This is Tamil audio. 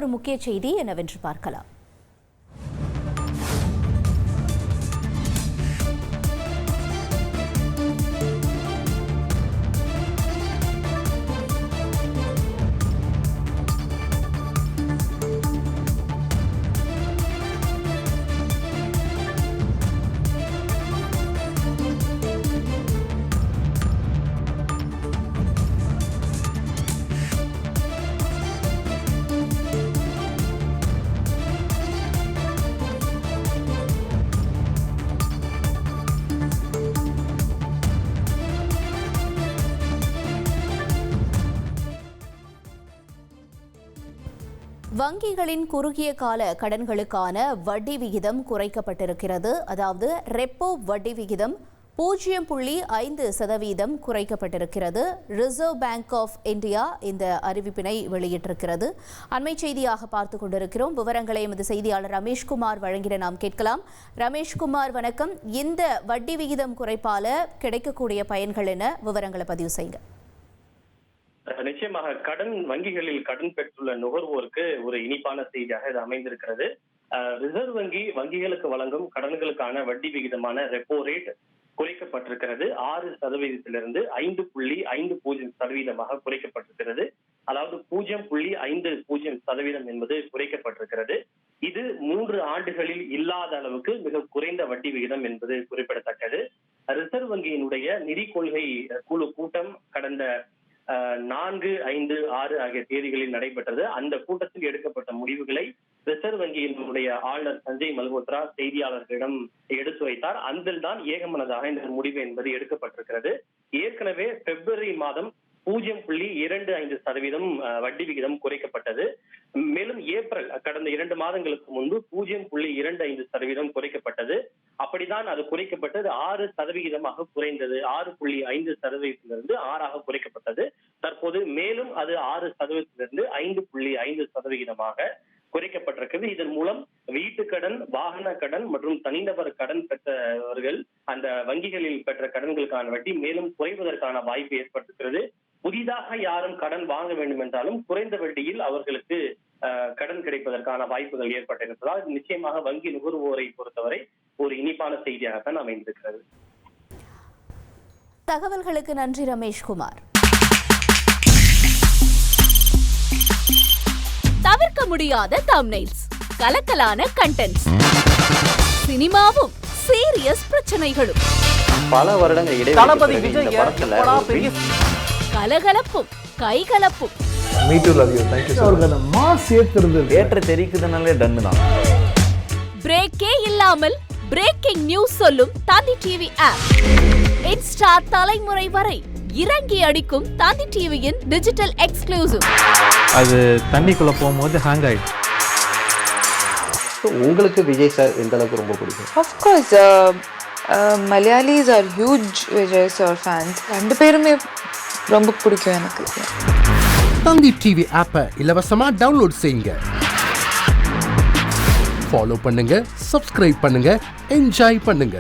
ஒரு முக்கிய செய்தி என்னவென்று பார்க்கலாம். வங்கிகளின் குறுகிய கால கடன்களுக்கான வட்டி விகிதம் குறைக்கப்பட்டிருக்கிறது. அதாவது ரெப்போ வட்டி விகிதம் 0.5% குறைக்கப்பட்டிருக்கிறது. ரிசர்வ் பேங்க் ஆஃப் இந்தியா இந்த அறிவிப்பினை வெளியிட்டிருக்கிறது. அண்மை செய்தியாக பார்த்துக் கொண்டிருக்கிறோம். விவரங்களை எமது செய்தியாளர் ரமேஷ்குமார் வழங்கிட நாம் கேட்கலாம். ரமேஷ்குமார், வணக்கம். இந்த வட்டி விகிதம் குறைப்பால கிடைக்கக்கூடிய பயன்கள் என்ன? விவரங்களை பதிவு செய்யுங்க. நிச்சயமாக வங்கிகளில் கடன் பெற்றுள்ள நுகர்வோருக்கு ஒரு இனிப்பான செய்தியாக இது அமைந்திருக்கிறது. ரிசர்வ் வங்கி வங்கிகளுக்கு வழங்கும் கடன்களுக்கான வட்டி விகிதமான ரெப்போ ரேட் குறைக்கப்பட்டிருக்கிறது. 6% 5.50% குறைக்கப்பட்டிருக்கிறது. அதாவது 0.50% என்பது குறைக்கப்பட்டிருக்கிறது. இது 3 ஆண்டுகளில் இல்லாத அளவுக்கு மிக குறைந்த வட்டி விகிதம் என்பது குறிப்பிடத்தக்கது. ரிசர்வ் வங்கியினுடைய நிதி கொள்கை குழு கூட்டம் கடந்த 4, 5, 6 ஆகிய தேதிகளில் நடைபெற்றது. அந்த கூட்டத்தில் எடுக்கப்பட்ட முடிவுகளை ரிசர்வ் வங்கியினுடைய ஆளுநர் சஞ்சய் மல்ஹோத்ரா செய்தியாளர்களிடம் எடுத்துரைத்தார். அதில் தான் ஏகமனதாக இந்த முடிவு என்பது எடுக்கப்பட்டிருக்கிறது. ஏற்கனவே பிப்ரவரி மாதம் 0.25% வட்டி விகிதம் குறைக்கப்பட்டது. மேலும் ஏப்ரல் கடந்த 2 மாதங்களுக்கு முன்பு 0.25% குறைக்கப்பட்டது. அப்படிதான் அது குறைக்கப்பட்டது 6% குறைந்தது. 6.5% 6 குறைக்கப்பட்டது. தற்போது மேலும் அது 6% 5.5% குறைக்கப்பட்டிருக்கிறது. இதன் மூலம் வீட்டுக்கடன், வாகன கடன் மற்றும் தனிநபர் கடன் பெற்றவர்கள் அந்த வங்கிகளில் பெற்ற கடன்களுக்கான வட்டி மேலும் குறைவதற்கான வாய்ப்பு ஏற்பட்டிருக்கிறது. புதிதாக யாரும் கடன் வாங்க வேண்டும் என்றாலும் குறைந்த வட்டியில் அவர்களுக்கு கடன் கிடைப்பதற்கான வாய்ப்புகள் ஏற்பட்டிருப்பதால் நிச்சயமாக வங்கி நுகர்வோரை பொறுத்தவரை ஒரு இனிப்பான செய்தியாகத்தான் அமைந்திருக்கிறது. தகவல்களுக்கு நன்றி ரமேஷ்குமார். தவிர்க்க முடியாத தம்ப்நெயில்ஸ், கலக்கலான கண்டென்ட்ஸ், சினிமாவும் சீரியஸ் பிரச்சனைகளும், பல வருடங்கள் இடைவெளி, கலகலப்பும் கைகலப்பும், பிரேக்கே இல்லாமல் பிரேக்கிங் நியூஸ் சொல்லும் தந்தி டிவி ஆப். இன்ஸ்டா தலைமுறை வரை இறங்கி அடிக்கும் தந்தி டிவியின் டிஜிட்டல் எக்ஸ்க்ளூசிவ். அது தண்ணிக்குள்ள போகும்போது ஹேங் ஆயிடுச்சு. உங்களுக்கு விஜய் சார் எந்த அளவுக்கு ரொம்ப பிடிக்கும்? Of course, Malayalis are huge Vijay sir fans. ரெண்டு பேருமே ரொம்ப பிடிக்கும் எனக்கு. தந்தி டிவி ஆப்பை இலவசமா டவுன்லோட் செய்யுங்க. ஃபாலோ பண்ணுங்க, சப்ஸ்கிரைப் பண்ணுங்க, என்ஜாய் பண்ணுங்க.